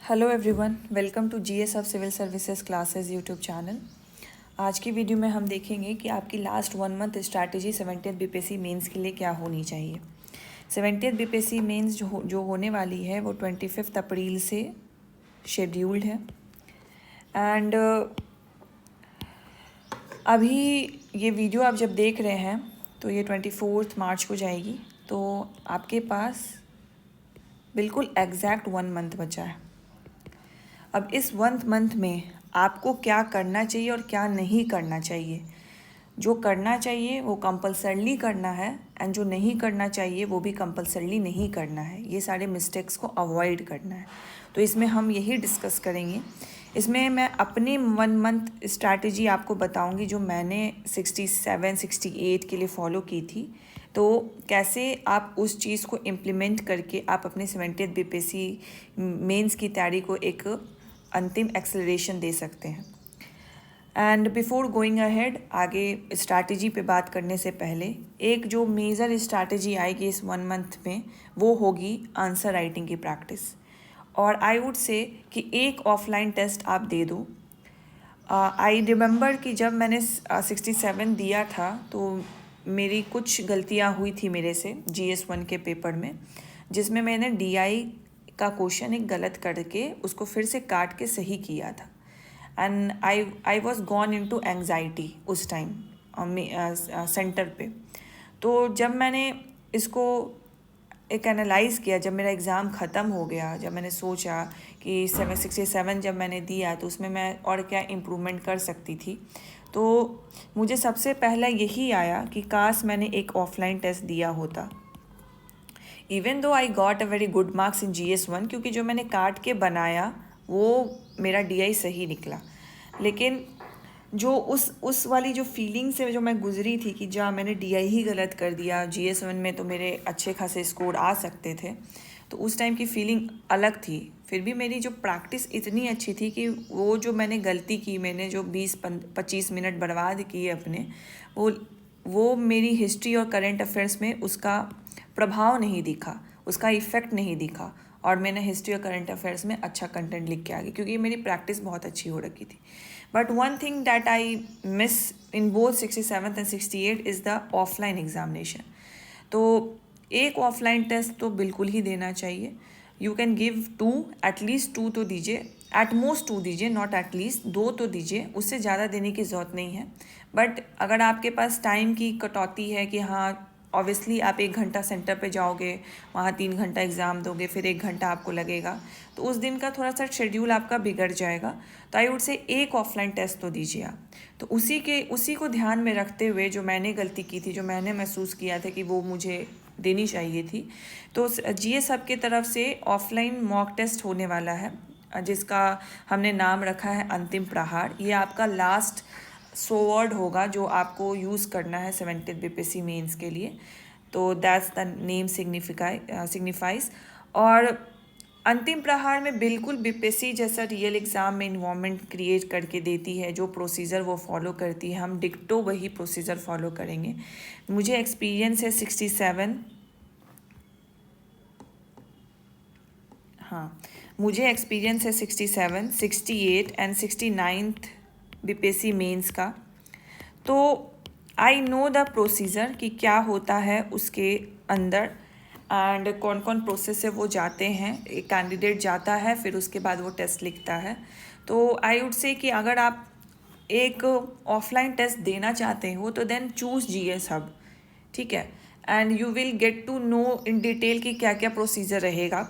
Hello everyone, welcome to GS of civil services classes YouTube channel. आज की video में हम देखेंगे कि आपकी last 1 month strategy 70th BPSC mains के लिए क्या होनी चाहिए। 70th बीपीएससी मेंस जो होने वाली है वो 25 अप्रैल से शेड्यूल्ड है। एंड अभी ये वीडियो आप जब देख रहे हैं तो ये 24 मार्च को जाएगी, तो आपके पास बिल्कुल एग्जैक्ट 1 मंथ बचा है। अब इस 1 मंथ में आपको क्या करना चाहिए और क्या नहीं करना चाहिए। जो करना चाहिए वो कंपल्सरली करना है एंड जो नहीं करना चाहिए वो भी कंपल्सरली नहीं करना है। ये सारे मिस्टेक्स को अवॉइड करना है, तो इसमें हम यही डिस्कस करेंगे। इसमें मैं अपनी 1 मंथ स्ट्रैटेजी आपको बताऊंगी जो मैंने 67-68 के लिए फॉलो की थी। तो कैसे आप उस चीज़ को इम्प्लीमेंट करके आप अपने 70th बीपीएससी मेंस की तैयारी को एक अंतिम एक्सेलरेशन दे सकते हैं। एंड बिफोर गोइंग अहेड, आगे स्ट्रैटेजी पे बात करने से पहले एक जो मेजर स्ट्रैटेजी आएगी इस 1 मंथ में वो होगी आंसर राइटिंग की प्रैक्टिस। और आई वुड से कि एक ऑफलाइन टेस्ट आप दे दो। आई रिमेंबर कि जब मैंने 67 दिया था तो मेरी कुछ गलतियां हुई थी मेरे से GS1 के पेपर में, जिसमें मैंने DI का क्वेश्चन एक गलत करके उसको फिर से काट के सही किया था। And I was gone into anxiety उस टाइम सेंटर पे। तो जब मैंने इसको एक एनालाइज़ किया, जब मेरा एग्ज़ाम ख़त्म हो गया, जब मैंने सोचा कि 767 जब मैंने दिया तो उसमें मैं और क्या इम्प्रूवमेंट कर सकती थी, तो मुझे सबसे पहला यही आया कि काश मैंने एक ऑफलाइन टेस्ट दिया होता। Even though I got a very good marks in GS1, क्योंकि जो मैंने काट के बनाया वो मेरा DI सही निकला। लेकिन जो उस वाली जो फीलिंग से जो मैं गुजरी थी कि जा मैंने DI ही गलत कर दिया, GS1 में तो मेरे अच्छे खासे स्कोर आ सकते थे, तो उस टाइम की फीलिंग अलग थी। फिर भी मेरी जो प्रैक्टिस इतनी अच्छी थी कि वो जो मैंने गलती की, मैंने जो 20-25 मिनट बर्बाद किए अपने, वो मेरी हिस्ट्री और करंट अफेयर्स में उसका प्रभाव नहीं दिखा, उसका इफ़ेक्ट नहीं दिखा, और मैंने हिस्ट्री और करंट अफेयर्स में अच्छा कंटेंट लिख के आ गई क्योंकि मेरी प्रैक्टिस बहुत अच्छी हो रखी थी। But one thing that I miss in both 67 and 68 is the offline examination. तो एक ऑफलाइन टेस्ट तो बिल्कुल ही देना चाहिए। यू कैन गिव 2, एटलीस्ट 2 तो दीजिए, एट मोस्ट 2 दीजिए, नॉट एटलीस्ट 2 तो दीजिए, उससे ज़्यादा देने की ज़रूरत नहीं है। बट अगर आपके पास टाइम की कटौती है कि हाँ ऑब्वियसली आप 1 घंटा सेंटर पे जाओगे, वहाँ 3 घंटा एग्ज़ाम दोगे, फिर 1 घंटा आपको लगेगा, तो उस दिन का थोड़ा सा शेड्यूल आपका बिगड़ जाएगा। तो आई वुड से एक ऑफलाइन टेस्ट तो दीजिए आप। तो उसी को ध्यान में रखते हुए जो मैंने गलती की थी, जो मैंने महसूस किया था कि वो मुझे देनी चाहिए थी, तो GS सब की तरफ से ऑफलाइन मॉक टेस्ट होने वाला है, जिसका हमने नाम रखा है अंतिम प्रहार। ये आपका लास्ट सोवर्ड होगा जो आपको यूज़ करना है 70th बीपीएससी मेंस के लिए। तो दैट्स द नेम सिग्निफाइज। और अंतिम प्रहार में बिल्कुल बीपीएससी जैसा रियल एग्ज़ाम में इन्वायरमेंट क्रिएट करके देती है, जो प्रोसीजर वो फॉलो करती है, हम डिक्टो वही प्रोसीजर फॉलो करेंगे। मुझे एक्सपीरियंस है 67, हाँ मुझे एक्सपीरियंस है 67, 68 एंड 69th बीपीएससी मेंस का। तो आई नो द प्रोसीजर कि क्या होता है उसके अंदर एंड कौन कौन प्रोसेस से वो जाते हैं। एक कैंडिडेट जाता है, फिर उसके बाद वो टेस्ट लिखता है। तो आई वुड से कि अगर आप एक ऑफलाइन टेस्ट देना चाहते हो तो देन चूज़ GS हब, ठीक है। And you will get to know in detail कि क्या क्या प्रोसीजर रहेगा।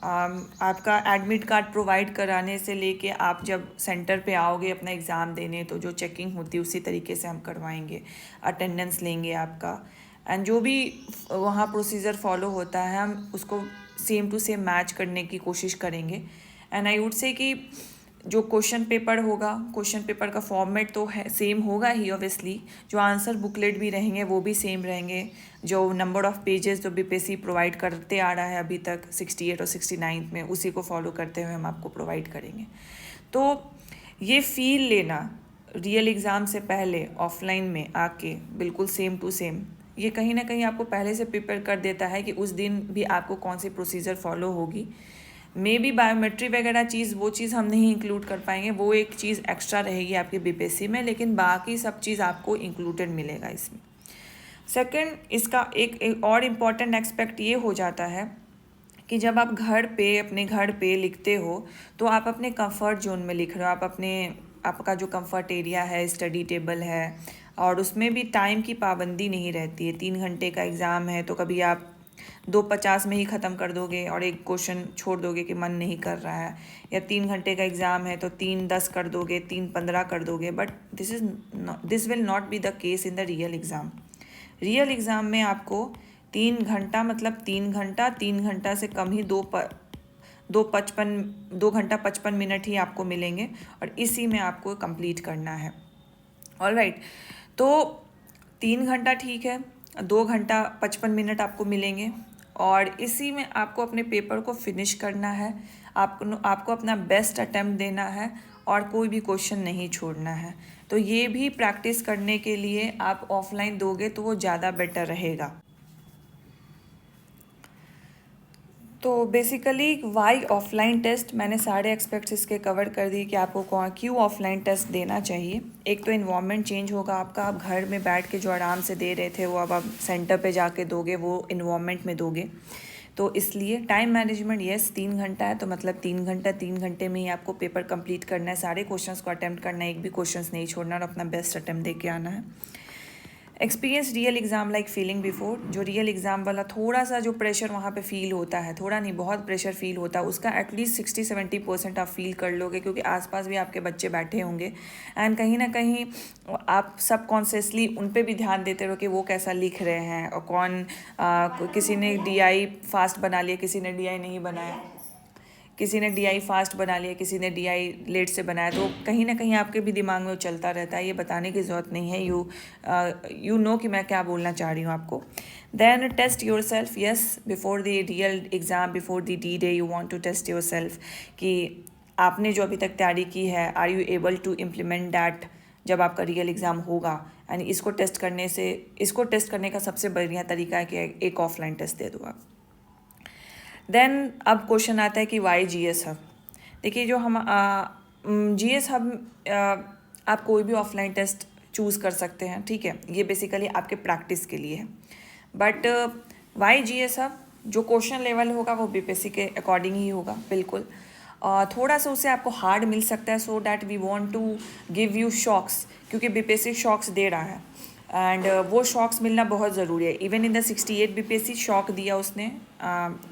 आपका एडमिट कार्ड प्रोवाइड कराने से लेके आप जब सेंटर पे आओगे अपना एग्ज़ाम देने, तो जो चेकिंग होती है उसी तरीके से हम करवाएंगे, अटेंडेंस लेंगे आपका, एंड जो भी वहाँ प्रोसीजर फॉलो होता है हम उसको सेम टू सेम मैच करने की कोशिश करेंगे। एंड आई वुड से कि जो क्वेश्चन पेपर होगा, क्वेश्चन पेपर का फॉर्मेट तो है सेम होगा ही ऑब्वियसली, जो आंसर बुकलेट भी रहेंगे वो भी सेम रहेंगे, जो नंबर ऑफ़ पेजेस जो बीपीएससी प्रोवाइड करते आ रहा है अभी तक 68 और 69 में, उसी को फॉलो करते हुए हम आपको प्रोवाइड करेंगे। तो ये फील लेना रियल एग्ज़ाम से पहले ऑफलाइन में आके बिल्कुल सेम टू सेम, ये कहीं ना कहीं आपको पहले से प्रिपेयर कर देता है कि उस दिन भी आपको कौन सी प्रोसीजर फॉलो होगी। मे बी बायोमेट्री वगैरह चीज़, वो चीज़ हम नहीं इंक्लूड कर पाएंगे, वो एक चीज़ एक्स्ट्रा रहेगी आपके बीपीएससी में, लेकिन बाकी सब चीज़ आपको इंक्लूडेड मिलेगा इसमें। सेकंड, इसका एक और इम्पॉर्टेंट एस्पेक्ट ये हो जाता है कि जब आप अपने घर पे लिखते हो तो आप अपने कंफर्ट जोन में लिख रहे हो, आपका जो कंफर्ट एरिया है, स्टडी टेबल है, और उसमें भी टाइम की पाबंदी नहीं रहती है। 3 घंटे का एग्ज़ाम है तो कभी आप 2:50 में ही ख़त्म कर दोगे और एक क्वेश्चन छोड़ दोगे कि मन नहीं कर रहा है, या 3 घंटे का एग्ज़ाम है तो 3:10 कर दोगे, 3:15 कर दोगे। But this will not be the case in the real exam. Real exam में आपको 3 घंटा मतलब 3 घंटा से कम ही 2 घंटा 55 मिनट ही आपको मिलेंगे, और इसी में आपको कंप्लीट करना है। ऑलराइट, तो 3 घंटा ठीक है, 2 घंटा 55 मिनट आपको मिलेंगे, और इसी में आपको अपने पेपर को फिनिश करना है। आपको अपना बेस्ट अटेम्प्ट देना है और कोई भी क्वेश्चन नहीं छोड़ना है। तो ये भी प्रैक्टिस करने के लिए आप ऑफलाइन दोगे तो वो ज़्यादा बेटर रहेगा। तो बेसिकली वाई ऑफलाइन टेस्ट, मैंने सारे एस्पेक्ट्स इसके कवर कर दिए कि आपको क्यों ऑफलाइन टेस्ट देना चाहिए। एक तो इन्वायरमेंट चेंज होगा आपका, आप घर में बैठ के जो आराम से दे रहे थे वो अब आप सेंटर पे जाके दोगे, वो इन्वायरमेंट में दोगे। तो इसलिए टाइम मैनेजमेंट, यस 3 घंटा है तो मतलब 3 घंटे में ही आपको पेपर कंप्लीट करना है, सारे क्वेश्चंस को अटैम्प्ट करना है, एक भी क्वेश्चंस नहीं छोड़ना, और अपना बेस्ट अटैम्प्ट दे के आना है। Experience real exam like feeling before, जो रियल एग्ज़ाम वाला थोड़ा सा जो प्रेशर वहाँ पे फील होता है, थोड़ा नहीं बहुत प्रेशर फील होता है, उसका एटलीस्ट 60-70% आप फील कर लोगे, क्योंकि आसपास भी आपके बच्चे बैठे होंगे, एंड कहीं ना कहीं आप सबकॉन्शियसली उन पे भी ध्यान देते रहो कि वो कैसा लिख रहे हैं, और किसी ने DI फास्ट बना लिया, किसी ने DI नहीं बनाया, किसी ने DI फास्ट बना लिया, किसी ने DI लेट से बनाया, तो कहीं ना कहीं आपके भी दिमाग में वो चलता रहता है। ये बताने की ज़रूरत नहीं है, यू नो कि मैं क्या बोलना चाह रही हूँ आपको। Then test yourself, yes before the real exam, before the D-Day you want to test yourself कि आपने जो अभी तक तैयारी की है, are you able to implement that जब आपका रियल एग्ज़ाम होगा। एंड इसको टेस्ट करने का सबसे बढ़िया तरीका है कि एक ऑफलाइन टेस्ट दे दो आप। देन अब क्वेश्चन आता है कि वाई GS हब। देखिए, जो हम GS हब, आप कोई भी ऑफलाइन टेस्ट चूज़ कर सकते हैं, ठीक है, ये बेसिकली आपके प्रैक्टिस के लिए है। बट वाई GS हब, जो क्वेश्चन लेवल होगा वो BPSC के अकॉर्डिंग ही होगा, बिल्कुल। थोड़ा सा उससे आपको हार्ड मिल सकता है, so that we want to give you shocks, क्योंकि BPSC शॉक्स दे रहा है, एंड वो शॉक्स मिलना बहुत ज़रूरी है। Even in the 68 BPSC shock दिया उसने,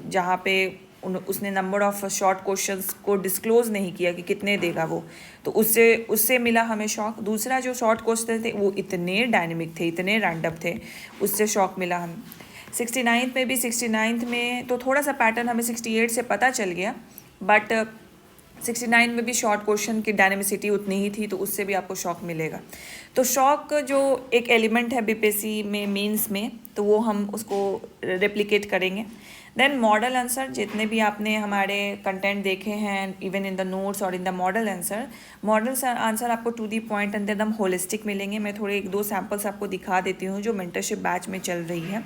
जहाँ पे उसने नंबर ऑफ शॉर्ट क्वेश्चंस को डिस्क्लोज नहीं किया कि कितने देगा वो, तो उससे मिला हमें शॉक। दूसरा, जो शॉर्ट क्वेश्चन थे वो इतने डायनेमिक थे, इतने रैंडम थे, उससे शॉक मिला हमें। 69th में भी, 69th में तो थोड़ा सा पैटर्न हमें 68 से पता चल गया, बट 69 में भी शॉर्ट क्वेश्चन की डायनेमिसिटी उतनी ही थी, तो उससे भी आपको शॉक मिलेगा। तो शॉक जो एक एलिमेंट है BPSC में मेंस में, तो वो हम उसको रेप्लिकेट करेंगे। देन मॉडल आंसर, जितने भी आपने हमारे कंटेंट देखे हैं, इवन इन द नोट्स और इन द मॉडल आंसर आपको टू दी पॉइंट एंड एकदम होलिस्टिक मिलेंगे। मैं थोड़े 1-2 सैम्पल्स आपको दिखा देती हूँ जो मेंटरशिप बैच में चल रही है।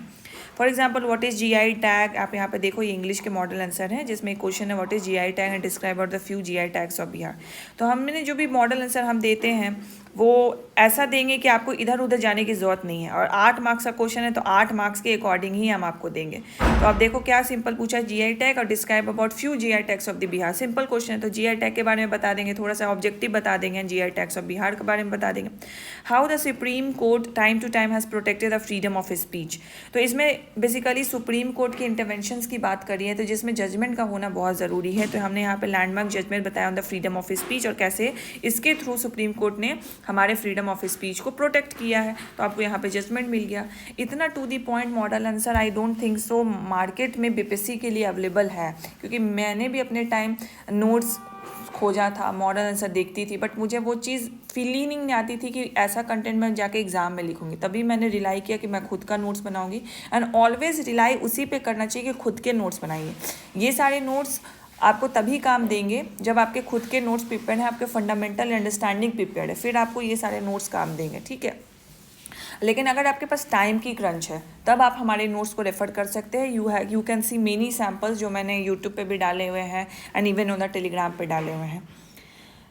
For example, what is GI tag, आप यहाँ पे देखो, ये इंग्लिश के मॉडल आंसर है, जिसमें एक क्वेश्चन है what is GI tag and describe out the few GI tags of Bihar. तो हमने जो भी मॉडल आंसर हम देते हैं वो ऐसा देंगे कि आपको इधर उधर जाने की ज़रूरत नहीं है, और 8 मार्क्स का क्वेश्चन है तो 8 मार्क्स के अकॉर्डिंग ही हम आपको देंगे। तो आप देखो क्या सिंपल पूछा, GI टैग और describe about few GI tags of the Bihar, simple question है, तो GI टैग के बारे में बता देंगे, थोड़ा सा ऑब्जेक्टिव बता देंगे, GI टैग्स ऑफ बिहार के बारे में बता देंगे। How the Supreme Court time to time has protected the freedom of speech. तो इसमें बेसिकली सुप्रीम कोर्ट के इंटरवेंशंस की बात करी है, तो जिसमें जजमेंट का होना बहुत ज़रूरी है। तो हमने यहाँ पे लैंडमार्क जजमेंट बताया on the freedom of speech, और कैसे इसके थ्रू सुप्रीम कोर्ट ने हमारे फ्रीडम ऑफ स्पीच को प्रोटेक्ट किया है, तो आपको यहाँ पे जजमेंट मिल गया। इतना to the point model answer I don't think so market में BPSC के लिए अवेलेबल है, क्योंकि मैंने भी अपने टाइम नोट्स खोजा था, मॉडल आंसर देखती थी, बट मुझे वो चीज़ फीलिंग नहीं आती थी कि ऐसा कंटेंट मैं जाके एग्जाम में लिखूंगी। तभी मैंने रिलाई किया कि मैं खुद का नोट्स बनाऊंगी, एंड ऑलवेज रिलाई उसी पे करना चाहिए कि खुद के नोट्स बनाइए। ये सारे नोट्स आपको तभी काम देंगे जब आपके खुद के नोट्स प्रिपेयर्ड हैं, आपके फंडामेंटल अंडरस्टैंडिंग प्रिपेयर्ड है, फिर आपको ये सारे नोट्स काम देंगे, ठीक है। लेकिन अगर आपके पास टाइम की क्रंच है तब आप हमारे नोट्स को रेफर कर सकते हैं. You can see many samples जो मैंने यूट्यूब पे भी डाले हुए हैं and even on the Telegram पे डाले हुए हैं.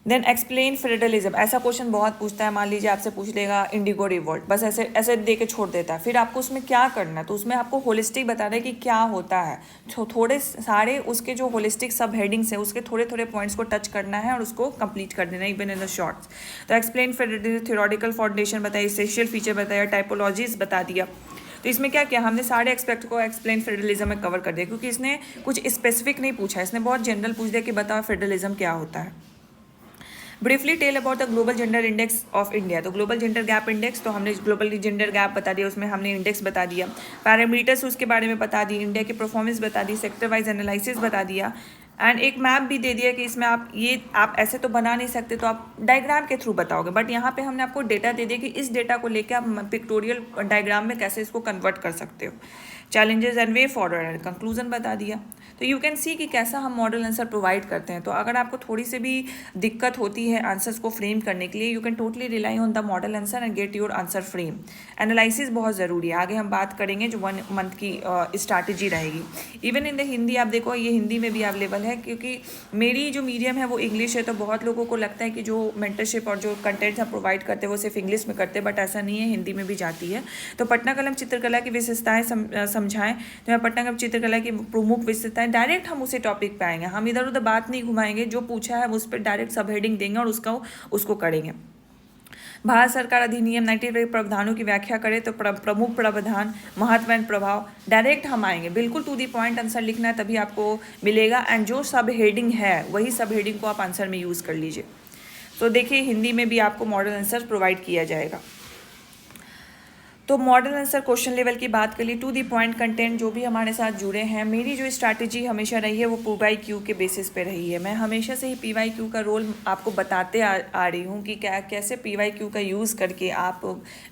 Then explain federalism. ऐसा क्वेश्चन बहुत पूछता है. मान लीजिए आपसे पूछ लेगा इंडिगो रिवोल्ट, बस ऐसे ऐसे दे के छोड़ देता है. फिर आपको उसमें क्या करना है, तो उसमें आपको होलिस्टिक बताना है कि क्या होता है. थोड़े सारे उसके जो होलिस्टिक सब हेडिंग्स हैं उसके थोड़े थोड़े पॉइंट्स को टच करना है और उसको कंप्लीट कर देना है इवन इन द शॉर्ट्स. तो एक्सप्लेन फेडरलिज्म, थ्योरेटिकल फाउंडेशन बताया, एसेंशियल फीचर बताया, टाइपोलॉजीज बता दिया. तो इसमें क्या किया हमने, सारे एक्सपेक्ट को एक्सप्लेन फेडरलिज्म में कवर कर दिया, क्योंकि इसने कुछ स्पेसिफिक नहीं पूछा, इसने बहुत जनरल पूछ दिया कि बताओ फेडरलिज्म क्या होता है. Briefly tell about the global gender index of India. तो ग्लोबल जेंडर गैप इंडेक्स, तो हमने ग्लोबल जेंडर गैप बता दिया, उसमें हमने इंडेक्स बता दिया, पैरामीटर्स उसके बारे में बता दी, इंडिया की परफॉर्मेंस बता दी, सेक्टर वाइज एनालिसिस बता दिया एंड एक मैप भी दे दिया कि इसमें आप ऐसे तो बना नहीं सकते, तो आप डायग्राम के थ्रू बताओगे. बट यहाँ पे हमने आपको डेटा दे दिया कि इस डेटा को लेकर आप पिक्टोरियल डायग्राम में कैसे इसको कन्वर्ट कर सकते हो. Challenges and way forward and conclusion बता दिया. तो यू कैन सी कि कैसा हम मॉडल आंसर प्रोवाइड करते हैं. तो अगर आपको थोड़ी सी भी दिक्कत होती है आंसर्स को फ्रेम करने के लिए, you can totally rely on the model answer and get your answer frame. Analysis बहुत ज़रूरी है, आगे हम बात करेंगे जो 1 मंथ की स्ट्रैटेजी रहेगी. इवन इन द हिंदी आप देखो, ये हिंदी में भी अवेलेबल है, क्योंकि मेरी जो मीडियम है वो इंग्लिश है. तो बहुत लोगों को लगता है कि जो मेंटरशिप और जो कंटेंट्स हम प्रोवाइड करते हैं वो सिर्फ इंग्लिश में करते हैं, बट ऐसा नहीं है, हिंदी में भी जाती है. तो पटना कलम चित्रकला की विशेषताएं समझाएं. तो मैं पटना कलम चित्रकला की प्रमुख विशेषताएं, डायरेक्ट हम उसी टॉपिक पे आएंगे, हम इधर उधर बात नहीं घुमाएंगे, जो पूछा है उस पर डायरेक्ट सब हेडिंग देंगे और उसको करेंगे. भारत सरकार अधिनियम 93 प्रावधानों की व्याख्या करें. तो प्रमुख प्रावधान, महत्व एंड प्रभाव, डायरेक्ट हम आएंगे, बिल्कुल टू दी पॉइंट आंसर लिखना है, तभी आपको मिलेगा. एंड जो सब हेडिंग है वही सब हेडिंग को आप आंसर में यूज़ कर लीजिए. तो देखिए हिंदी में भी आपको मॉडल आंसर प्रोवाइड किया जाएगा. तो मॉडल आंसर क्वेश्चन लेवल की बात कर ली, टू दी पॉइंट कंटेंट जो भी हमारे साथ जुड़े हैं. मेरी जो स्ट्रैटेजी हमेशा रही है वो PYQ के बेसिस पे रही है. मैं हमेशा से ही PYQ का रोल आपको बताते आ रही हूँ कि कैसे PYQ का यूज़ करके आप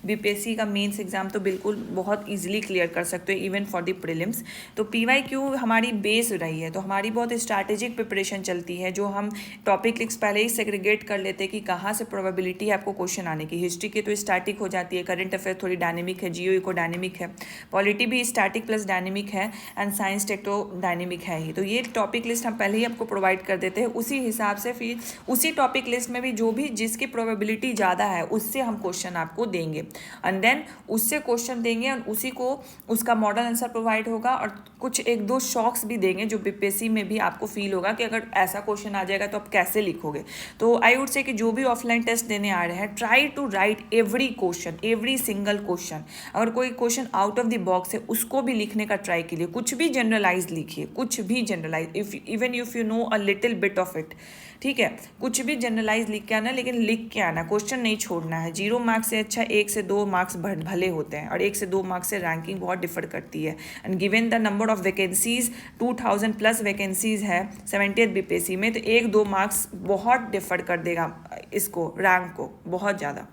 BPSC का मेंस एग्जाम तो बिल्कुल बहुत ईजिली क्लियर कर सकते हो, इवन फॉर द प्रीलिम्स. तो PYQ हमारी बेस रही है. तो हमारी बहुत स्ट्रैटेजिक प्रिपरेशन चलती है, जो हम टॉपिक लिस्ट पहले ही सेग्रीगेट कर लेते हैं कि कहाँ से प्रोबेबिलिटी है आपको क्वेश्चन आने की. हिस्ट्री की तो स्टैटिक हो जाती है, करंट अफेयर थोड़ी डायनेमिक है, जियो इको डायनेमिक है, पॉलिटी भी स्टैटिक प्लस डायनेमिक है एंड साइंस टेक तो डायनेमिक है ही. तो ये टॉपिक लिस्ट हम पहले ही आपको प्रोवाइड कर देते हैं. उसी हिसाब से फिर उसी टॉपिक लिस्ट में भी जो भी जिसकी प्रोबेबिलिटी ज़्यादा है उससे हम क्वेश्चन आपको देंगे एंड देन उससे क्वेश्चन देंगे और उसी को उसका मॉडल आंसर प्रोवाइड होगा और कुछ 1-2 शॉक्स भी देंगे जो BPSC में भी आपको फील होगा कि अगर ऐसा क्वेश्चन आ जाएगा तो आप कैसे लिखोगे. तो आई वुड से कि जो भी ऑफलाइन टेस्ट देने आ रहे हैं, try to write every question, every single question. अगर कोई question out of the box है उसको भी लिखने का ट्राई कीजिए. कुछ भी जनरलाइज लिखिए, कुछ भी generalise, even if you know a little bit of it. ठीक है, कुछ भी जनरलाइज लिख के आना, लेकिन लिख के आना, क्वेश्चन नहीं छोड़ना है. 0 मार्क्स से अच्छा 1 से 2 मार्क्स भले होते हैं और 1 से 2 मार्क्स से रैंकिंग बहुत डिफर करती है. And given the number of vacancies 2000 plus vacancies है 70th BPSC में, तो 1-2 मार्क्स बहुत डिफर कर देगा इसको, रैंक को बहुत ज़्यादा.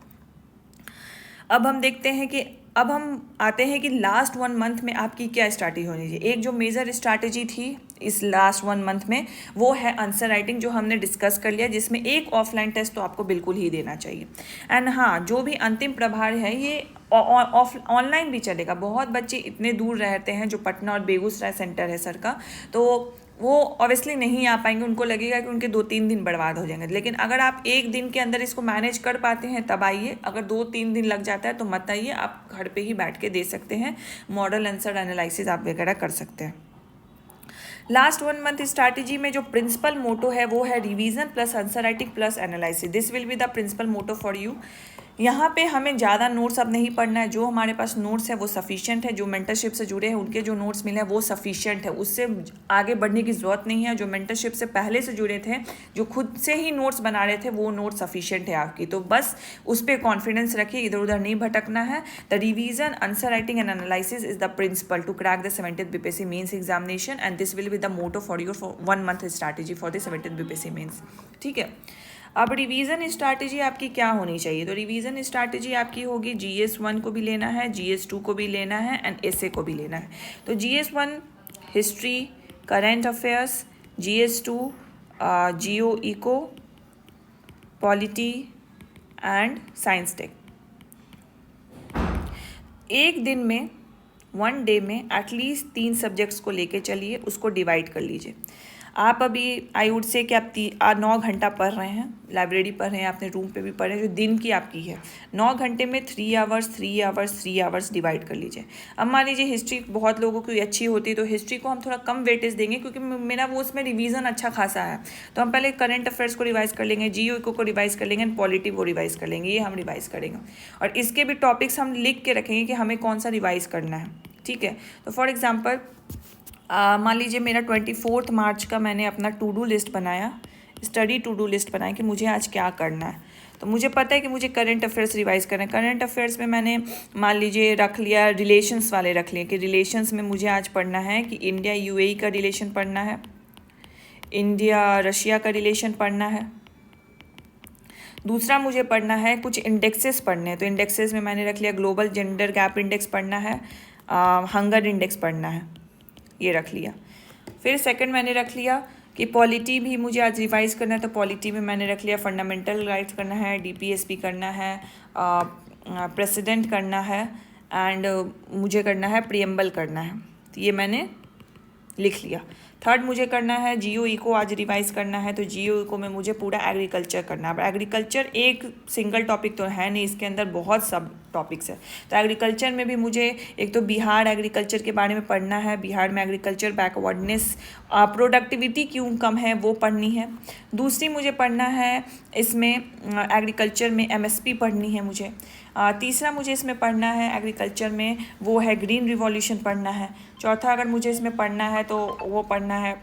अब हम देखते हैं कि अब हम आते हैं कि लास्ट 1 मंथ में आपकी क्या स्ट्रैटेजी होनी चाहिए. एक जो मेजर स्ट्रैटेजी थी इस लास्ट 1 मंथ में वो है आंसर राइटिंग, जो हमने डिस्कस कर लिया, जिसमें एक ऑफलाइन टेस्ट तो आपको बिल्कुल ही देना चाहिए. एंड हाँ, जो भी अंतिम प्रभार है ये ऑनलाइन भी चलेगा. बहुत बच्चे इतने दूर रहते हैं, जो पटना और बेगूसराय सेंटर है सर का, तो वो ऑब्वियसली नहीं आ पाएंगे. उनको लगेगा कि उनके 2-3 दिन बर्बाद हो जाएंगे. लेकिन अगर आप एक दिन के अंदर इसको मैनेज कर पाते हैं तब आइए. अगर 2-3 दिन लग जाता है तो मत आइए, आप घर पे ही बैठ के दे सकते हैं. मॉडल आंसर एनालिसिस आप वगैरह कर सकते हैं. लास्ट 1 मंथ स्ट्रैटेजी में जो प्रिंसिपल मोटो है वो है revision plus answer writing plus analysis. This will be the principal motto for you. यहाँ पे हमें ज़्यादा नोट्स अब नहीं पढ़ना है. जो हमारे पास नोट्स है वो सफिशिएंट है. जो मेंटरशिप से जुड़े हैं उनके जो नोट्स मिले हैं वो सफिशिएंट है. उससे आगे बढ़ने की ज़रूरत नहीं है. जो मेंटरशिप से पहले से जुड़े थे, जो खुद से ही नोट्स बना रहे थे, वो नोट्स सफिशिएंट है आपकी. तो बस उस पर कॉन्फिडेंस रखिए, इधर उधर नहीं भटकना है. The revision, answer writing and analysis is the principle to crack the 70th BPSC mains examination and this will be the motto for your 1 month strategy for the 70th BPSC mains. ठीक है. अब revision strategy आपकी क्या होनी चाहिए. तो revision strategy आपकी होगी GS1 को भी लेना है, GS2 को भी लेना है एंड SA को भी लेना है. तो GS1 history, current affairs, GS2 geo eco, polity and science tech. एक दिन में, वन डे में एटलीस्ट 3 सब्जेक्ट्स को लेके चलिए, उसको डिवाइड कर लीजिए। आप अभी आई वुड से कि आप 9 घंटा पढ़ रहे हैं, लाइब्रेरी पढ़ रहे हैं, अपने रूम पे भी पढ़ रहे हैं, जो दिन की आपकी है 9 घंटे में 3 आवर्स 3 आवर्स 3 आवर्स डिवाइड कर लीजिए। अब मान लीजिए हिस्ट्री बहुत लोगों की अच्छी होती है, तो हिस्ट्री को हम थोड़ा कम वेटेज देंगे क्योंकि मेरा वो उसमें रिवीजन अच्छा खासा है। तो हम पहले करंट अफेयर्स को रिवाइज कर लेंगे, जियो को रिवाइज कर लेंगे, एंड पॉलिटी वो रिवाइज कर लेंगे, ये हम रिवाइज करेंगे। और इसके भी टॉपिक्स हम लिख के रखेंगे कि हमें कौन सा रिवाइज करना है, ठीक है। तो फॉर एग्जाम्पल मान लीजिए मेरा 24 मार्च का मैंने अपना टू डू लिस्ट बनाया, स्टडी टू डू लिस्ट बनाया कि मुझे आज क्या करना है। तो मुझे पता है कि मुझे करंट अफेयर्स रिवाइज करना है। करंट अफेयर्स में मैंने मान लीजिए रख लिया, रिलेशंस वाले रख लिए कि रिलेशंस में मुझे आज पढ़ना है कि इंडिया यूएई का रिलेशन पढ़ना है, इंडिया रशिया का रिलेशन पढ़ना है। दूसरा मुझे पढ़ना है कुछ इंडेक्सेस पढ़ने हैं, तो इंडेक्सेस में मैंने रख लिया ग्लोबल जेंडर गैप इंडेक्स पढ़ना है, हंगर इंडेक्स पढ़ना है, ये रख लिया। फिर सेकंड मैंने रख लिया कि पॉलिटी भी मुझे आज रिवाइज करना है, तो पॉलिटी में मैंने रख लिया फंडामेंटल राइट्स करना है, डीपीएसपी करना है, प्रेसिडेंट करना है, एंड मुझे करना है प्रियम्बल करना है। तो ये मैंने लिख लिया। थर्ड मुझे करना है जीओई को आज रिवाइज करना है, तो जीओई को में मुझे पूरा एग्रीकल्चर करना है। अब एग्रीकल्चर एक सिंगल टॉपिक तो है नहीं, इसके अंदर बहुत सब टॉपिक्स है। तो एग्रीकल्चर में भी मुझे एक तो बिहार एग्रीकल्चर के बारे में पढ़ना है, बिहार में एग्रीकल्चर बैकवर्डनेस, प्रोडक्टिविटी क्यों कम है वो पढ़नी है। दूसरी मुझे पढ़ना है इसमें एग्रीकल्चर में एमएसपी पढ़नी है मुझे। तीसरा मुझे इसमें पढ़ना है एग्रीकल्चर में वो है ग्रीन रिवॉल्यूशन पढ़ना है। चौथा अगर मुझे इसमें पढ़ना है तो वो पढ़ना है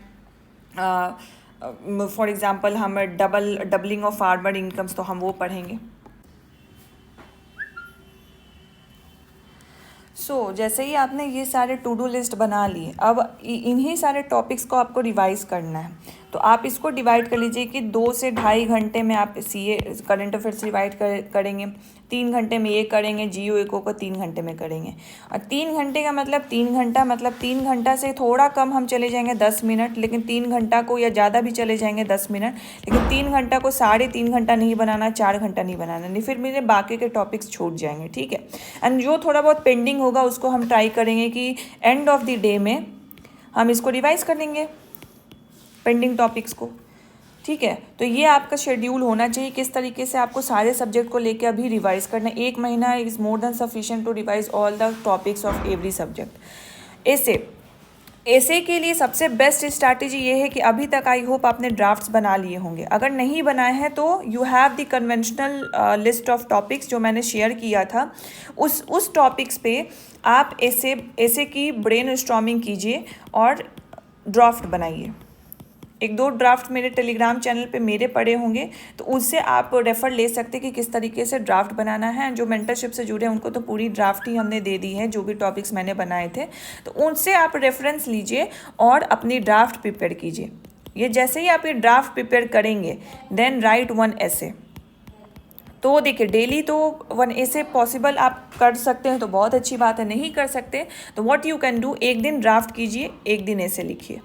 फॉर एग्ज़ाम्पल हम डबलिंग ऑफ फार्मर इनकम्स, तो हम वो पढ़ेंगे। जैसे ही आपने ये सारे टू डू लिस्ट बना लिए, अब इन्हीं सारे टॉपिक्स को आपको रिवाइज करना है। तो आप इसको डिवाइड कर लीजिए कि 2 से ढाई घंटे में आप सीए करंट अफेयर्स रिवाइड करेंगे, 3 घंटे में ये करेंगे, जियो इको को 3 घंटे में करेंगे। और 3 घंटे का मतलब 3 घंटा, मतलब 3 घंटा से थोड़ा कम हम चले जाएंगे 10 मिनट, लेकिन 3 घंटा को, या ज़्यादा भी चले जाएंगे 10 मिनट, लेकिन 3 घंटा को 3.5 घंटा नहीं बनाना, 4 घंटा नहीं बनाना, नहीं फिर मेरे बाकी के टॉपिक्स छूट जाएंगे, ठीक है। एंड जो थोड़ा बहुत पेंडिंग होगा उसको हम ट्राई करेंगे कि एंड ऑफ द डे में हम इसको रिवाइज कर लेंगे, पेंडिंग टॉपिक्स को, ठीक है। तो ये आपका शेड्यूल होना चाहिए, किस तरीके से आपको सारे सब्जेक्ट को लेके अभी रिवाइज करना है। 1 महीना is more than sufficient to revise all the topics of every subject. ऐसे के लिए सबसे बेस्ट स्ट्रैटेजी ये है कि अभी तक आई होप आपने ड्राफ्ट्स बना लिए होंगे। अगर नहीं बनाए हैं तो you have the conventional list of topics जो मैंने शेयर किया था, उस टॉपिक्स पे आप ऐसे की ब्रेन स्टॉर्मिंग कीजिए और ड्राफ्ट बनाइए। 1-2 ड्राफ्ट मेरे टेलीग्राम चैनल पे मेरे पड़े होंगे, तो उससे आप रेफ़र ले सकते हैं कि किस तरीके से ड्राफ्ट बनाना है। जो मेंटरशिप से जुड़े हैं उनको तो पूरी ड्राफ्ट ही हमने दे दी है, जो भी टॉपिक्स मैंने बनाए थे, तो उनसे आप रेफरेंस लीजिए और अपनी ड्राफ्ट प्रिपेयर कीजिए। ये जैसे ही आप ये ड्राफ्ट प्रिपेयर करेंगे, देन राइट 1 essay। तो देखिए डेली तो 1 essay पॉसिबल आप कर सकते हैं तो बहुत अच्छी बात है, नहीं कर सकते तो व्हाट यू कैन डू, एक दिन ड्राफ्ट कीजिए, एक दिन essay लिखिए।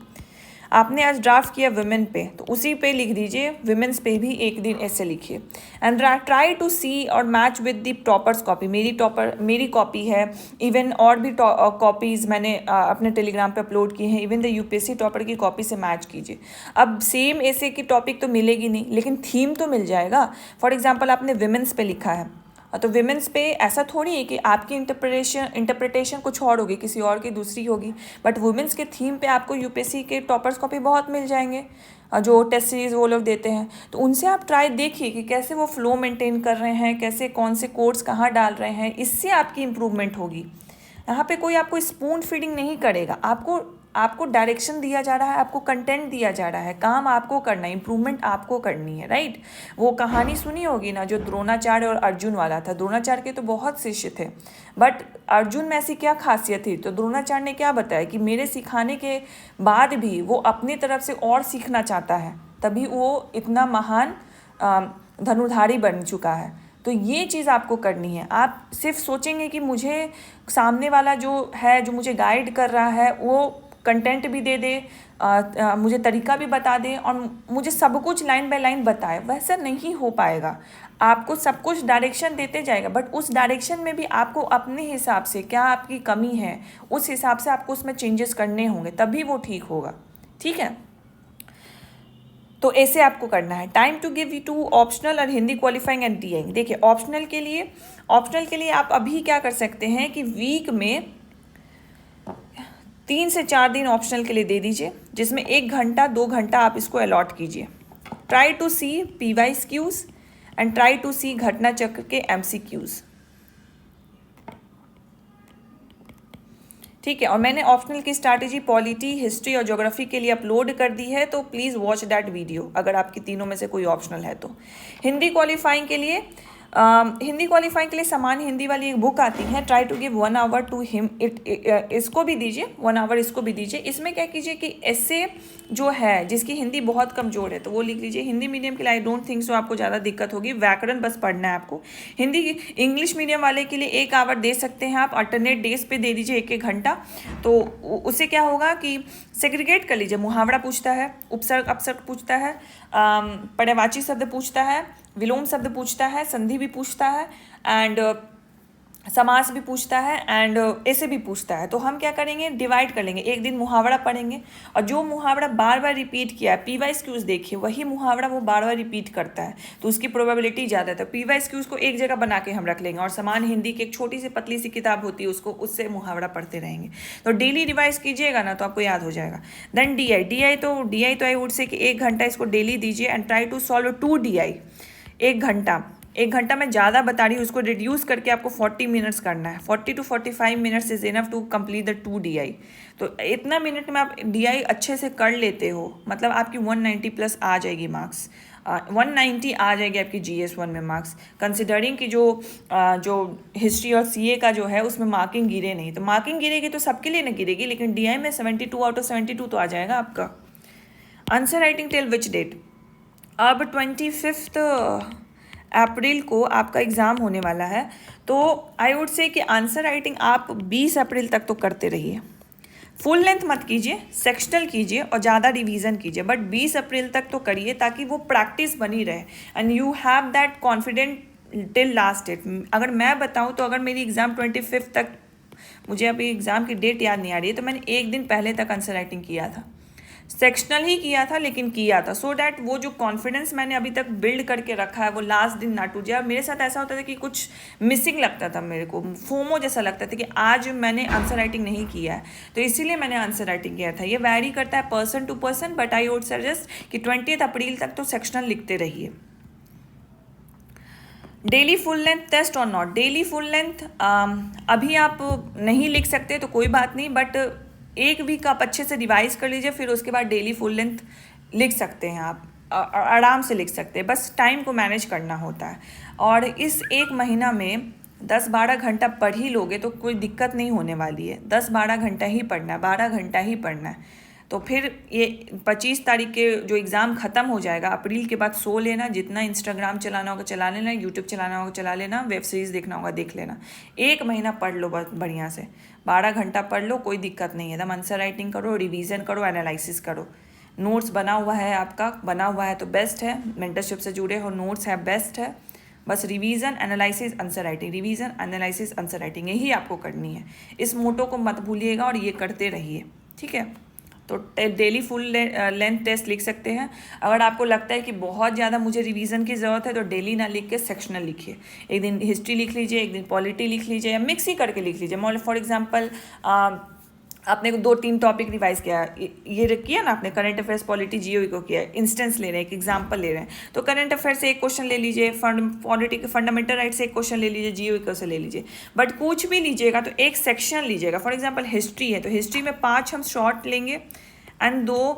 आपने आज ड्राफ्ट किया विमेन पे, तो उसी पे लिख दीजिए, विमेंस पे भी एक दिन ऐसे लिखिए। एंड ट्राई टू सी और match with the toppers copy. मेरी कॉपी है, इवन और भी कॉपीज़ मैंने अपने टेलीग्राम पे अपलोड किए हैं, इवन द यूपीएससी टॉपर की कॉपी से मैच कीजिए। अब सेम ऐसे की टॉपिक तो मिलेगी नहीं, लेकिन थीम तो मिल जाएगा। फॉर एग्जाम्पल आपने विमेंस पे लिखा है, तो विमेंस पे ऐसा थोड़ी है कि आपकी इंटरप्रिटेशन कुछ और होगी, किसी और की दूसरी होगी, बट वुमेंस के थीम पे आपको यूपीएससी के टॉपर्स कॉपी बहुत मिल जाएंगे जो टेस्ट सीरीज वो लोग देते हैं। तो उनसे आप ट्राई देखिए कि कैसे वो फ्लो मेंटेन कर रहे हैं, कैसे कौन से कोड्स कहाँ डाल रहे हैं, इससे आपकी इम्प्रूवमेंट होगी। यहाँ पे कोई आपको स्पून फीडिंग नहीं करेगा, आपको डायरेक्शन दिया जा रहा है, आपको कंटेंट दिया जा रहा है, काम आपको करना है, इम्प्रूवमेंट आपको करनी है, राइट। वो कहानी सुनी होगी ना जो द्रोणाचार्य और अर्जुन वाला था। द्रोणाचार्य के तो बहुत शिष्य थे, बट अर्जुन में ऐसी क्या खासियत थी, तो द्रोणाचार्य ने क्या बताया कि मेरे सिखाने के बाद भी वो अपनी तरफ से और सीखना चाहता है, तभी वो इतना महान धनुर्धारी बन चुका है। तो ये चीज़ आपको करनी है। आप सिर्फ सोचेंगे कि मुझे सामने वाला जो है, जो मुझे गाइड कर रहा है, वो कंटेंट भी दे दे, मुझे तरीका भी बता दे और मुझे सब कुछ लाइन बाय लाइन बताए, वैसा नहीं हो पाएगा। आपको सब कुछ डायरेक्शन देते जाएगा, बट उस डायरेक्शन में भी आपको अपने हिसाब से क्या आपकी कमी है उस हिसाब से आपको उसमें चेंजेस करने होंगे, तभी वो ठीक होगा। ठीक है, तो ऐसे आपको करना है। Time to give you to optional और हिंदी क्वालिफाइंग एंड DI। देखिए ऑप्शनल के लिए आप अभी क्या कर सकते हैं कि वीक में 3 से 4 दिन ऑप्शनल के लिए दे दीजिए, जिसमें 1 घंटा 2 घंटा आप इसको अलॉट कीजिए। Try to see PYQs and try to see Ghatna Chakra के MCQs। ठीक है, और मैंने ऑप्शनल की स्ट्रैटेजी पॉलिटी, हिस्ट्री और ज्योग्राफी के लिए अपलोड कर दी है, तो प्लीज़ वॉच दैट वीडियो अगर आपकी तीनों में से कोई ऑप्शनल है तो। हिंदी क्वालिफाइंग के लिए सामान्य हिंदी वाली एक बुक आती है, try to give 1 hour to him इसको भी दीजिए, 1 आवर इसको भी दीजिए। इसमें क्या कीजिए कि ऐसे जो है जिसकी हिंदी बहुत कमज़ोर है तो वो लिख लीजिए। हिंदी मीडियम के लिए आई डोंट थिंक सो आपको ज़्यादा दिक्कत होगी, व्याकरण बस पढ़ना है आपको। हिंदी इंग्लिश मीडियम वाले के लिए 1 आवर दे सकते हैं आप, अल्टरनेट डेज पे दे दीजिए 1-1 घंटा। तो उससे क्या होगा कि सेग्रीगेट कर लीजिए, मुहावरा पूछता है, उपसर्ग अपसर्ग पूछता है, पर्यायवाची शब्द पूछता है, विलोम शब्द पूछता है, संधि भी पूछता है एंड समास भी पूछता है एंड ऐसे भी पूछता है। तो हम क्या करेंगे, डिवाइड कर लेंगे। एक दिन मुहावरा पढ़ेंगे और जो मुहावरा बार बार रिपीट किया है, PYQs देखिए वही मुहावरा वो बार बार रिपीट करता है तो उसकी प्रोबेबिलिटी ज़्यादा है। तो PYQs को एक जगह बना के हम रख लेंगे और समान हिंदी की एक छोटी सी पतली सी किताब होती है उसको, उससे मुहावरा पढ़ते रहेंगे। तो डेली रिवाइज कीजिएगा ना तो आपको याद हो जाएगा। देन DI तो आई वुड से कि 1 घंटा इसको डेली दीजिए and try to solve 2 DI। 1 घंटा मैं ज़्यादा बता रही हूँ, उसको रिड्यूस करके आपको 40 मिनट्स करना है। 40 to 45 minutes is enough to complete the 2 DI। तो इतना मिनट में आप DI अच्छे से कर लेते हो, मतलब आपकी 190 प्लस आ जाएगी मार्क्स, 190 आ जाएगी आपकी GS1 में मार्क्स, कंसिडरिंग कि जो हिस्ट्री और CA का जो है उसमें मार्किंग गिरे नहीं। तो मार्किंग गिरेगी तो सबके लिए नहीं गिरेगी, लेकिन DI में 72 आउट ऑफ 72 तो आ जाएगा आपका। Answer writing till which date, अब 25 अप्रैल को आपका एग्ज़ाम होने वाला है, तो आई वुड से कि आंसर राइटिंग आप 20 अप्रैल तक तो करते रहिए। फुल लेंथ मत कीजिए, सेक्शनल कीजिए और ज़्यादा रिवीजन कीजिए, बट 20 अप्रैल तक तो करिए ताकि वो प्रैक्टिस बनी रहे and you have that confident till last date. अगर मैं बताऊँ तो अगर मेरी एग्ज़ाम 25 तक, मुझे अभी एग्ज़ाम की डेट याद नहीं आ रही है, तो मैंने 1 दिन पहले तक आंसर राइटिंग किया था, सेक्शनल ही किया था लेकिन किया था, सो डैट वो जो कॉन्फिडेंस मैंने अभी तक बिल्ड करके रखा है वो लास्ट दिन ना टूट जाए। मेरे साथ ऐसा होता था कि कुछ मिसिंग लगता था, मेरे को फोमो जैसा लगता था कि आज मैंने आंसर राइटिंग नहीं किया है, तो इसीलिए मैंने आंसर राइटिंग किया था। ये वैरी करता है person to person, but I would suggest कि 20 अप्रैल तक तो सेक्शनल लिखते रहिए। डेली फुल लेंथ टेस्ट और नॉट, डेली फुल लेंथ अभी आप नहीं लिख सकते तो कोई बात नहीं, बट 1 वीक आप अच्छे से रिवाइज कर लीजिए, फिर उसके बाद डेली फुल लेंथ लिख सकते हैं आप, आराम से लिख सकते हैं, बस टाइम को मैनेज करना होता है। और इस 1 महीना में 10-12 घंटा पढ़ ही लोगे तो कोई दिक्कत नहीं होने वाली है। 10-12 घंटा ही पढ़ना है, 12 घंटा ही पढ़ना है। तो फिर ये 25 तारीख के जो एग्ज़ाम ख़त्म हो जाएगा, अप्रैल के बाद सो लेना, जितना इंस्टाग्राम चलाना होगा चला लेना, यूट्यूब चलाना होगा चला लेना, वेब सीरीज़ देखना होगा देख लेना। 1 महीना पढ़ लो बहुत बढ़िया से, 12 घंटा पढ़ लो, कोई दिक्कत नहीं है। एकदम आंसर राइटिंग करो, रिवीजन करो, एनालिसिस करो। नोट्स बना हुआ है आपका, बना हुआ है तो बेस्ट है, मेंटरशिप से जुड़े हो, नोट्स है बेस्ट है। बस revision, analysis, answer writing, revision, analysis, answer writing, यही आपको करनी है। इस मोटो को मत भूलिएगा और ये करते रहिए, ठीक है। तो डेली फुल लेंथ टेस्ट लिख सकते हैं। अगर आपको लगता है कि बहुत ज़्यादा मुझे रिवीजन की ज़रूरत है तो डेली ना लिख के सेक्शनल लिखिए। एक दिन हिस्ट्री लिख लीजिए, एक दिन पॉलिटी लिख लीजिए, या मिक्स ही करके लिख लीजिए। फॉर एग्जांपल आपने 2-3 टॉपिक रिवाइज किया, ये किया ना आपने, करंट अफेयर्स, पॉलिटी, GOE को किया, इंस्टेंस ले रहे हैं, एक एग्जांपल ले रहे हैं, तो करंट अफेयर से एक क्वेश्चन ले लीजिए, पॉलिटी के फंडामेंटल राइट से एक क्वेश्चन ले लीजिए, GOE को से ले लीजिए। बट कुछ भी लीजिएगा तो एक सेक्शन लीजिएगा। फॉर एग्जाम्पल हिस्ट्री है तो हिस्ट्री में 5 हम शॉर्ट लेंगे एंड 2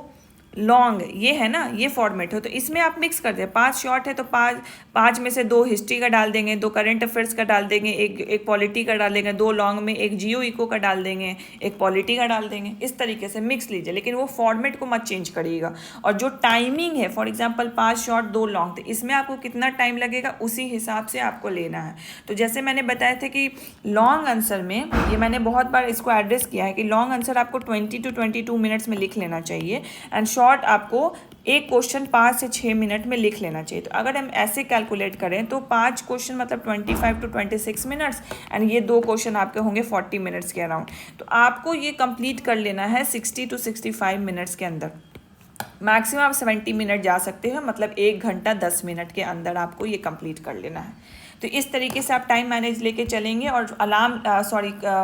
लॉन्ग ये है ना, ये फॉर्मेट हो, तो इसमें आप मिक्स कर दें। 5 शॉर्ट है तो 5 में से 2 हिस्ट्री का डाल देंगे, 2 करंट अफेयर्स का डाल देंगे, एक पॉलिटी का डाल देंगे, 2 लॉन्ग में एक जियो इको का डाल देंगे, एक पॉलिटी का डाल देंगे। इस तरीके से मिक्स लीजिए, लेकिन वो फॉर्मेट को मत चेंज करिएगा। और जो टाइमिंग है, फॉर एग्जाम्पल 5 शॉर्ट 2 लॉन्ग, तो इसमें आपको कितना टाइम लगेगा उसी हिसाब से आपको लेना है। तो जैसे मैंने बताया था कि लॉन्ग आंसर में, ये मैंने बहुत बार इसको एड्रेस किया है कि लॉन्ग आंसर आपको 20 to 22 मिनट्स में लिख लेना चाहिए, एंड शॉर्ट आपको एक क्वेश्चन 5 से 6 मिनट में लिख लेना चाहिए। तो अगर हम ऐसे कैलकुलेट करें तो 5 क्वेश्चन मतलब 25 to 26 मिनट्स, एंड ये 2 क्वेश्चन आपके होंगे 40 मिनट्स के अराउंड। तो आपको ये कंप्लीट कर लेना है 60 to 65 मिनट्स के अंदर। मैक्सिमम आप 70 मिनट जा सकते हो, मतलब 1 घंटा 10 मिनट के अंदर आपको ये कंप्लीट कर लेना है। तो इस तरीके से आप टाइम मैनेज लेके चलेंगे और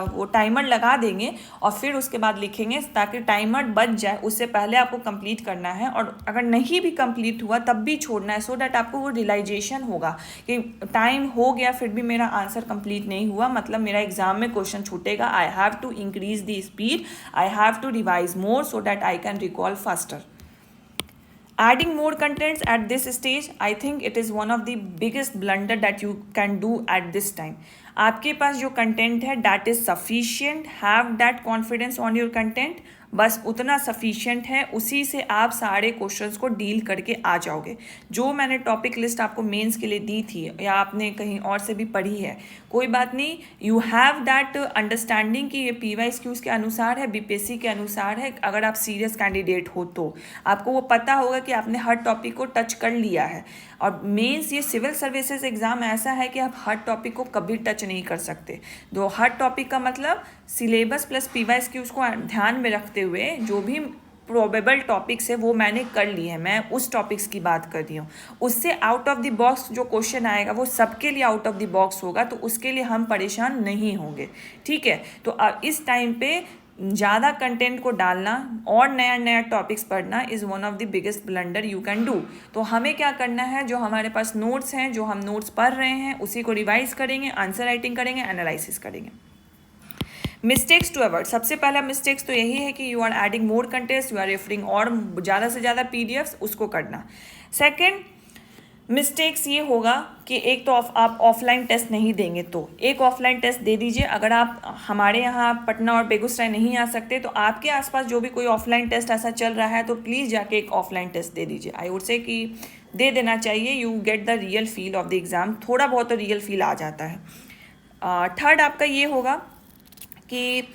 वो टाइमर लगा देंगे और फिर उसके बाद लिखेंगे, ताकि टाइमर बच जाए उससे पहले आपको कंप्लीट करना है। और अगर नहीं भी कंप्लीट हुआ तब भी छोड़ना है, सो डैट आपको वो रियलाइजेशन होगा कि टाइम हो गया फिर भी मेरा आंसर कंप्लीट नहीं हुआ, मतलब मेरा एग्जाम में क्वेश्चन छूटेगा। I have to increase the speed, I have to revise more so that I can recall faster. Adding more contents at this stage, I think it is one of the biggest blunder that you can do at this time. आपके पास जो content है that is sufficient, have that confidence on your content, बस उतना sufficient है, उसी से आप सारे क्वेश्चंस को डील करके आ जाओगे। जो मैंने टॉपिक लिस्ट आपको मेंस के लिए दी थी या आपने कहीं और से भी पढ़ी है, कोई बात नहीं, यू हैव दैट अंडरस्टैंडिंग कि ये PYQs के अनुसार है, BPSC के अनुसार है। अगर आप सीरियस कैंडिडेट हो तो आपको वो पता होगा कि आपने हर टॉपिक को टच कर लिया है। और मेंस ये सिविल सर्विसेज एग्ज़ाम ऐसा है कि आप हर टॉपिक को कभी टच नहीं कर सकते। तो हर टॉपिक का मतलब सिलेबस प्लस PYQs को ध्यान में रखते हुए जो भी प्रोबेबल टॉपिक्स है वो मैंने कर लिए हैं, मैं उस टॉपिक्स की बात कर रही हूँ। उससे आउट ऑफ द बॉक्स जो क्वेश्चन आएगा वो सबके लिए आउट ऑफ द बॉक्स होगा, तो उसके लिए हम परेशान नहीं होंगे, ठीक है। तो इस टाइम पे ज़्यादा कंटेंट को डालना और नया नया टॉपिक्स पढ़ना is one of the biggest blunder you can do. तो हमें क्या करना है, जो हमारे पास नोट्स हैं, जो हम नोट्स पढ़ रहे हैं, उसी को रिवाइज करेंगे, आंसर राइटिंग करेंगे, एनालिसिस करेंगे। मिस्टेक्स टू अवॉइड, सबसे पहला मिस्टेक्स तो यही है कि you are adding more contents, you are referring और ज़्यादा से ज़्यादा PDFs, उसको करना। सेकेंड मिस्टेक्स ये होगा कि एक तो आप ऑफलाइन टेस्ट नहीं देंगे, तो एक ऑफलाइन टेस्ट दे दीजिए। अगर आप हमारे यहाँ पटना और बेगूसराय नहीं आ सकते तो आपके आसपास जो भी कोई ऑफलाइन टेस्ट ऐसा चल रहा है तो प्लीज़ जाके एक ऑफलाइन टेस्ट दे दीजिए। आई वुड से कि दे देना चाहिए, you get the real feel of the exam, थोड़ा बहुत तो रियल फील आ जाता है। थर्ड आपका ये होगा कि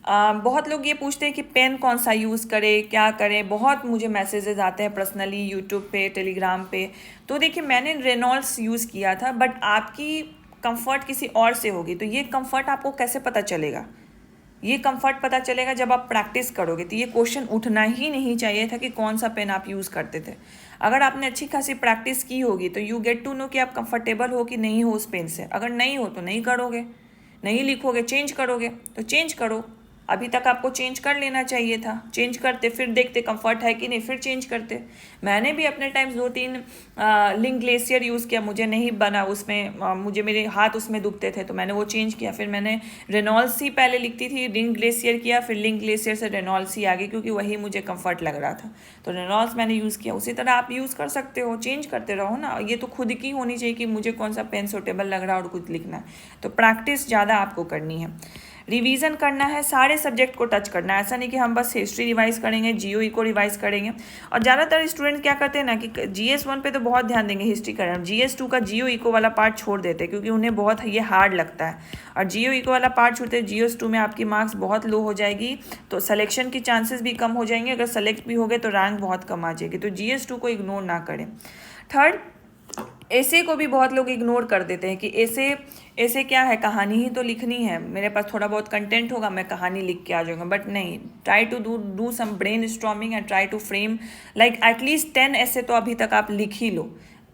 बहुत लोग ये पूछते हैं कि पेन कौन सा यूज़ करें, क्या करें, बहुत मुझे मैसेजेस आते हैं पर्सनली यूट्यूब पे, टेलीग्राम पे। तो देखिए मैंने रेनॉल्ड्स यूज़ किया था, बट आपकी कंफर्ट किसी और से होगी, तो ये कंफर्ट आपको कैसे पता चलेगा? ये कंफर्ट पता चलेगा जब आप प्रैक्टिस करोगे। तो ये क्वेश्चन उठना ही नहीं चाहिए था कि कौन सा पेन आप यूज़ करते थे। अगर आपने अच्छी खासी प्रैक्टिस की होगी तो यू गेट टू नो कि आप कंफर्टेबल हो कि नहीं हो उस पेन से। अगर नहीं हो तो नहीं करोगे, नहीं लिखोगे, चेंज करोगे तो चेंज करो। अभी तक आपको चेंज कर लेना चाहिए था, चेंज करते, फिर देखते कंफर्ट है कि नहीं, फिर चेंज करते। मैंने भी अपने टाइम्स 2-3 लिंक ग्लेशियर यूज़ किया, मुझे नहीं बना उसमें, मुझे मेरे हाथ उसमें दुखते थे तो मैंने वो चेंज किया। फिर मैंने रेनॉल्ड्स ही पहले लिखती थी, लिंक ग्लेशियर किया, फिर लिंक ग्लेशियर से रेनॉल्ड्स ही आ गई क्योंकि वही मुझे कंफर्ट लग रहा था, तो रेनॉल्ड्स मैंने यूज़ किया। उसी तरह आप यूज़ कर सकते हो, चेंज करते रहो ना। ये तो खुद की होनी चाहिए कि मुझे कौन सा पेन सूटेबल लग रहा है और कुछ लिखना है। तो प्रैक्टिस ज़्यादा आपको करनी है, रिवीजन करना है, सारे सब्जेक्ट को टच करना है। ऐसा नहीं कि हम बस हिस्ट्री रिवाइज करेंगे, GOE को रिवाइज करेंगे। और ज़्यादातर स्टूडेंट क्या करते हैं ना कि GS1 पे तो बहुत ध्यान देंगे, हिस्ट्री करें, GS2 का GOE को वाला पार्ट छोड़ देते हैं क्योंकि उन्हें बहुत ये हार्ड लगता है। और GOE को वाला पार्ट छोड़ते हैं, GS2 में आपकी मार्क्स बहुत लो हो जाएगी, तो सिलेक्शन की चांसेस भी कम हो जाएंगे। अगर सेलेक्ट भी हो गए तो रैंक बहुत कम आ जाएगी। तो GS2 को इग्नोर ना करें। थर्ड, ऐसे को भी बहुत लोग इग्नोर कर देते हैं कि ऐसे क्या है, कहानी ही तो लिखनी है, मेरे पास थोड़ा बहुत कंटेंट होगा, मैं कहानी लिख के आ जाऊँगा। बट नहीं, try to do some brainstorming and try to frame like at least 10 ऐसे तो अभी तक आप लिख ही लो।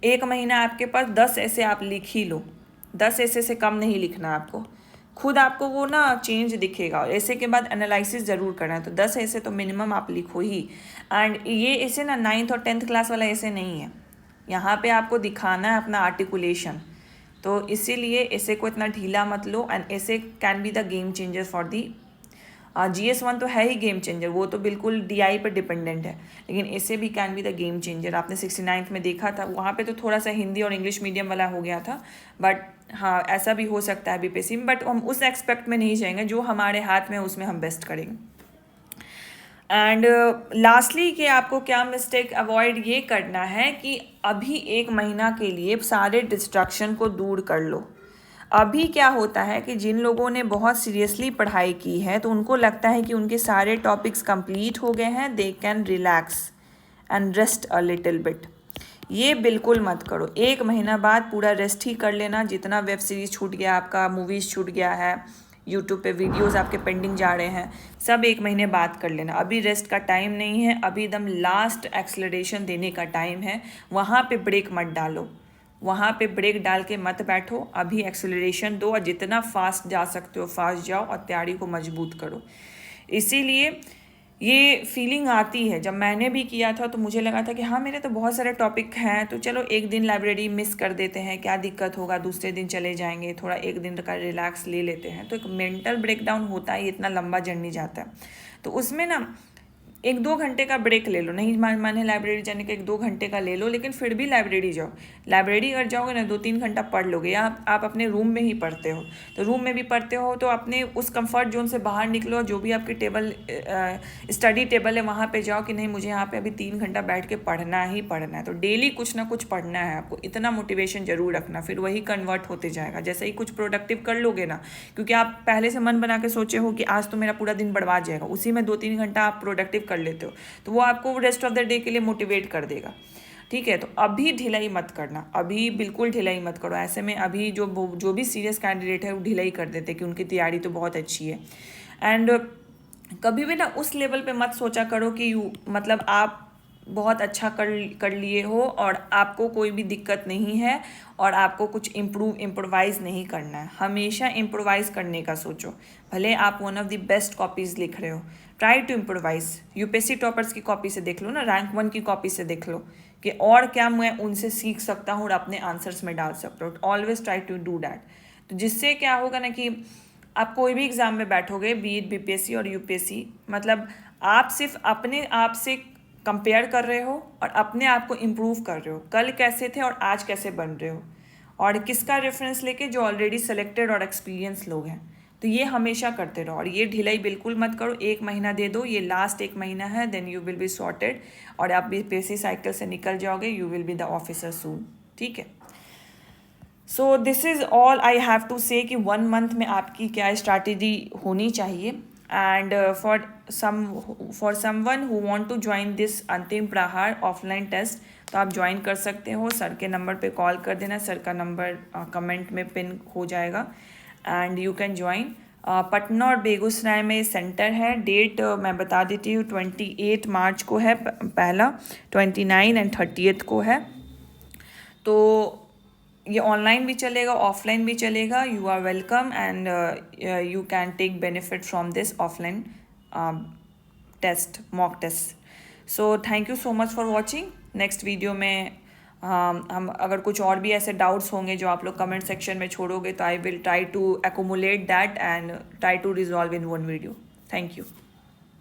एक महीना आपके पास 10 ऐसे आप लिख ही लो, 10 ऐसे से कम नहीं लिखना आपको, खुद आपको वो ना चेंज दिखेगा। और ऐसे के बाद एनालिसिस ज़रूर करना है, तो 10 ऐसे तो मिनिमम आप लिखो ही। एंड ये ऐसे ना 9th और 10th क्लास वाला ऐसे नहीं है, यहाँ पे आपको दिखाना है अपना आर्टिकुलेशन, तो इसीलिए ऐसे को इतना ढीला मत लो। एंड ऐसे can be the game changer for the GS1 तो है ही गेम चेंजर, वो तो बिल्कुल DI पर डिपेंडेंट है, लेकिन ऐसे भी can be the game changer. आपने 69th में देखा था, वहाँ पे तो थोड़ा सा हिंदी और इंग्लिश मीडियम वाला हो गया था, बट हाँ ऐसा भी हो सकता है BPSC में, बट हम उस एक्सपेक्ट में नहीं जाएंगे, जो हमारे हाथ में उसमें हम बेस्ट करेंगे। एंड लास्टली कि आपको क्या मिस्टेक अवॉइड ये करना है कि अभी 1 महीना के लिए सारे डिस्ट्रैक्शन को दूर कर लो। अभी क्या होता है कि जिन लोगों ने बहुत सीरियसली पढ़ाई की है तो उनको लगता है कि उनके सारे टॉपिक्स कंप्लीट हो गए हैं, they can relax and rest a little bit. ये बिल्कुल मत करो। 1 महीना बाद पूरा रेस्ट ही कर लेना। जितना वेब सीरीज़ छूट गया आपका, मूवीज़ छूट गया है, यूट्यूब पे वीडियोस आपके पेंडिंग जा रहे हैं, सब 1 महीने बाद कर लेना। अभी रेस्ट का टाइम नहीं है, अभी एकदम लास्ट एक्सलरेशन देने का टाइम है। वहाँ पे ब्रेक मत डालो, वहाँ पे ब्रेक डाल के मत बैठो, अभी एक्सेलरेशन दो और जितना फास्ट जा सकते हो फास्ट जाओ और तैयारी को मजबूत करो। इसीलिए ये फीलिंग आती है, जब मैंने भी किया था तो मुझे लगा था कि हाँ मेरे तो बहुत सारे टॉपिक हैं, तो चलो एक दिन लाइब्रेरी मिस कर देते हैं, क्या दिक्कत होगा, दूसरे दिन चले जाएंगे, थोड़ा एक दिन का रिलैक्स ले लेते हैं। तो एक मेंटल ब्रेकडाउन होता है, इतना लंबा जर्नी जाता है, तो उसमें ना 1-2 घंटे का ब्रेक ले लो। नहीं माने लाइब्रेरी जाने का 1-2 घंटे का ले लो, लेकिन फिर भी लाइब्रेरी जाओ। लाइब्रेरी अगर जाओगे ना 2-3 घंटा पढ़ लोगे, या आप अपने रूम में ही पढ़ते हो तो रूम में भी पढ़ते हो तो अपने उस कंफर्ट जोन से बाहर निकलो, जो भी आपकी टेबल स्टडी टेबल है वहाँ पे जाओ कि नहीं मुझे यहाँ पे अभी 3 घंटा बैठ के पढ़ना ही पढ़ना है। तो डेली कुछ ना कुछ पढ़ना है आपको, इतना मोटिवेशन जरूर रखना, फिर वही कन्वर्ट होते जाएगा। जैसे ही कुछ प्रोडक्टिव कर लोगे ना, क्योंकि आप पहले से मन बना के सोचे हो कि आज तो मेरा पूरा दिन बर्बाद जाएगा, उसी में 2-3 घंटा आप प्रोडक्टिव कर लेते हो तो वो आपको रेस्ट ऑफ द डे के लिए मोटिवेट कर देगा। ठीक है, तो अभी ढिलाई मत करना, अभी बिल्कुल ढिलाई मत करो। ऐसे में अभी जो भी सीरियस कैंडिडेट है वो ढिलाई कर देते कि उनकी तैयारी तो बहुत अच्छी है। एंड कभी भी ना उस लेवल पे मत सोचा करो कि मतलब आप बहुत अच्छा कर लिए हो और आपको कोई भी दिक्कत नहीं है और आपको कुछ इम्प्रोवाइज़ नहीं करना है। हमेशा इम्प्रोवाइज़ करने का सोचो। भले आप one of the best copies लिख रहे हो, try to improvise. UPSC toppers की कॉपी से देख लो ना, रैंक 1 की कॉपी से देख लो कि और क्या मैं उनसे सीख सकता हूँ और अपने आंसर्स में डाल सकता हूँ। Always try to do that. तो जिससे क्या होगा ना कि आप कोई भी एग्ज़ाम में बैठोगे, बी इट BPSC और UPSC, मतलब आप सिर्फ अपने आप से कंपेयर कर रहे हो और अपने आप को इम्प्रूव कर रहे हो। कल कैसे थे और आज कैसे बन रहे हो, और किसका रेफरेंस लेके, जो ऑलरेडी सेलेक्टेड और एक्सपीरियंस लोग हैं। तो ये हमेशा करते रहो और ये ढिलाई बिल्कुल मत करो। 1 महीना दे दो, ये लास्ट 1 महीना है, then you will be sorted और आप BPSC साइकिल से निकल जाओगे। You will be the officer soon. ठीक है, so this is all I have to say कि 1 मंथ में आपकी क्या स्ट्रैटेजी होनी चाहिए। And for someone who want to join this Antim Prahar offline test, तो आप ज्वाइन कर सकते हो। सर के नंबर पे कॉल कर देना, सर का नंबर कमेंट में पिन हो जाएगा and you can join. Patna और बेगूसराय में सेंटर है। डेट मैं बता देती हूँ, 28 मार्च को है पहला, 29 एंड 30 को है। तो ये ऑनलाइन भी चलेगा, ऑफलाइन भी चलेगा। You are welcome and you can take benefit from this offline test, mock test. So thank you so much for watching. Next video में हम अगर कुछ और भी ऐसे डाउट्स होंगे जो आप लोग कमेंट सेक्शन में छोड़ोगे, तो I will try to accumulate that and try to resolve in 1 video. Thank you.